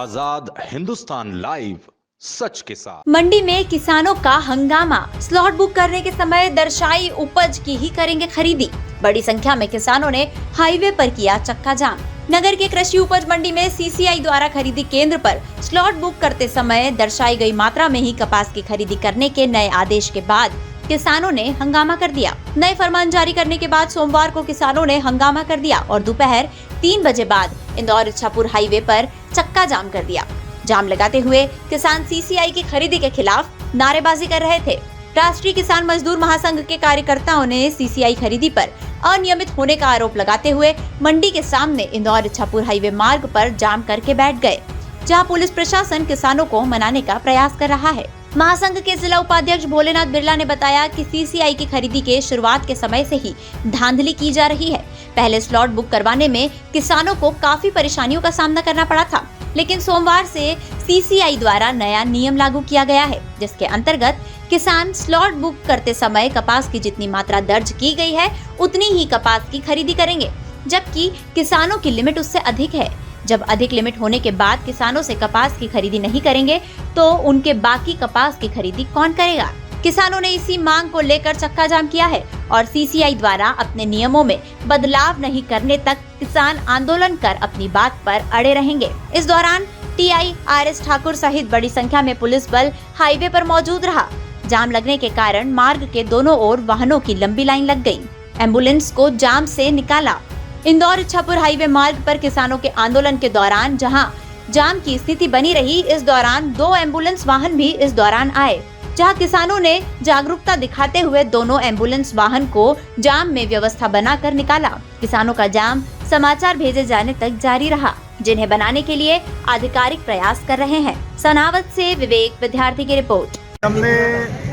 आजाद Hindustan live, सच के साथ। मंडी में किसानों का हंगामा। स्लॉट बुक करने के समय दर्शाई उपज की ही करेंगे खरीदी। बड़ी संख्या में किसानों ने हाईवे पर किया चक्का जाम। नगर के कृषि उपज मंडी में सीसीआई द्वारा खरीदी केंद्र पर स्लॉट बुक करते समय दर्शाई गई मात्रा में ही कपास की खरीदी करने के नए आदेश के बाद किसानों ने हंगामा कर दिया। नए फरमान जारी करने के बाद सोमवार को किसानों ने हंगामा कर दिया और दोपहर 3 बजे बाद इंदौर इच्छापुर हाईवे पर चक्का जाम कर दिया। जाम लगाते हुए किसान सीसीआई की खरीदी के खिलाफ नारेबाजी कर रहे थे। राष्ट्रीय किसान मजदूर महासंघ के कार्यकर्ताओं ने सीसीआई खरीदी पर अनियमित होने का आरोप लगाते हुए मंडी के सामने इंदौर इच्छापुर हाईवे मार्ग पर जाम करके बैठ गए, जहां पुलिस प्रशासन किसानों को मनाने का प्रयास कर रहा है। महासंघ के जिला उपाध्यक्ष भोलेनाथ बिरला ने बताया कि सीसीआई की खरीदी के शुरुआत के समय से ही धांधली की जा रही है। पहले स्लॉट बुक करवाने में किसानों को काफी परेशानियों का सामना करना पड़ा था, लेकिन सोमवार से सीसीआई द्वारा नया नियम लागू किया गया है, जिसके अंतर्गत किसान स्लॉट बुक करते समय कपास की जितनी मात्रा दर्ज की गई है उतनी ही कपास की खरीदी करेंगे, जबकि किसानों की लिमिट उससे अधिक है। जब अधिक लिमिट होने के बाद किसानों से कपास की खरीदी नहीं करेंगे तो उनके बाकी कपास की खरीदी कौन करेगा। किसानों ने इसी मांग को लेकर चक्का जाम किया है और सीसीआई द्वारा अपने नियमों में बदलाव नहीं करने तक किसान आंदोलन कर अपनी बात पर अड़े रहेंगे। इस दौरान टीआई आरएस ठाकुर सहित बड़ी संख्या में पुलिस बल हाईवे पर मौजूद रहा। जाम लगने के कारण मार्ग के दोनों ओर वाहनों की लंबी लाइन लग गई। एम्बुलेंस को जाम से निकाला। इंदौर इच्छापुर हाईवे मार्ग पर किसानों के आंदोलन के दौरान जहां जाम की स्थिति बनी रही, इस दौरान 2 एम्बुलेंस वाहन भी इस दौरान आए, जहां किसानों ने जागरूकता दिखाते हुए दोनों एम्बुलेंस वाहन को जाम में व्यवस्था बनाकर निकाला। किसानों का जाम समाचार भेजे जाने तक जारी रहा, जिन्हें बनाने के लिए आधिकारिक प्रयास कर रहे हैं। सनावत से विवेक विद्यार्थी की रिपोर्ट। हमने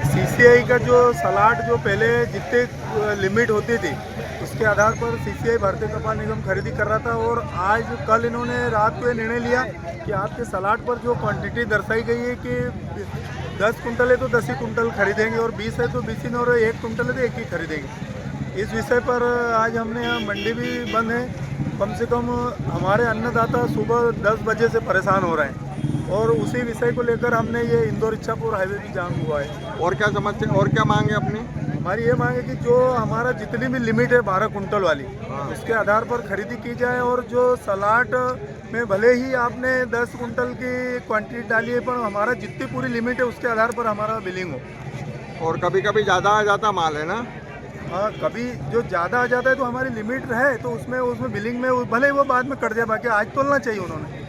सीसीआई का जो सलाट जो पहले जितने लिमिट होती थी उसके आधार पर सीसीआई भारतीय कपास निगम खरीदी कर रहा था, और आज कल इन्होंने रात को निर्णय लिया कि आपके सलाट पर जो क्वांटिटी दर्शाई गई है कि 10 कुंटल है तो 10 ही कुंटल खरीदेंगे और 20 है तो 20 ही, और 1 कुंटल है तो 1 ही खरीदेंगे। इस विषय पर आज हमने यहाँ मंडी भी बंद है। कम से कम हमारे अन्नदाता सुबह 10 बजे से परेशान हो रहे हैं और उसी विषय को लेकर हमने ये इंदौर इच्छापुर हाईवे भी जाम हुआ है। और क्या समझते और क्या मांग है अपनी? हमारी ये मांग है कि जो हमारा जितनी भी लिमिट है 12 कुंटल वाली, उसके आधार पर खरीदी की जाए, और जो सलाट में भले ही आपने 10 कुंटल की क्वांटिटी डाली है पर हमारा जितनी पूरी लिमिट है उसके आधार पर हमारा बिलिंग हो। और कभी कभी ज़्यादा आ जाता माल है ना? हाँ, कभी जो ज़्यादा आ जाता है तो हमारी लिमिट है तो उसमें बिलिंग में भले ही वो बाद में कट जाए, बाकी आज तोलना चाहिए उन्होंने।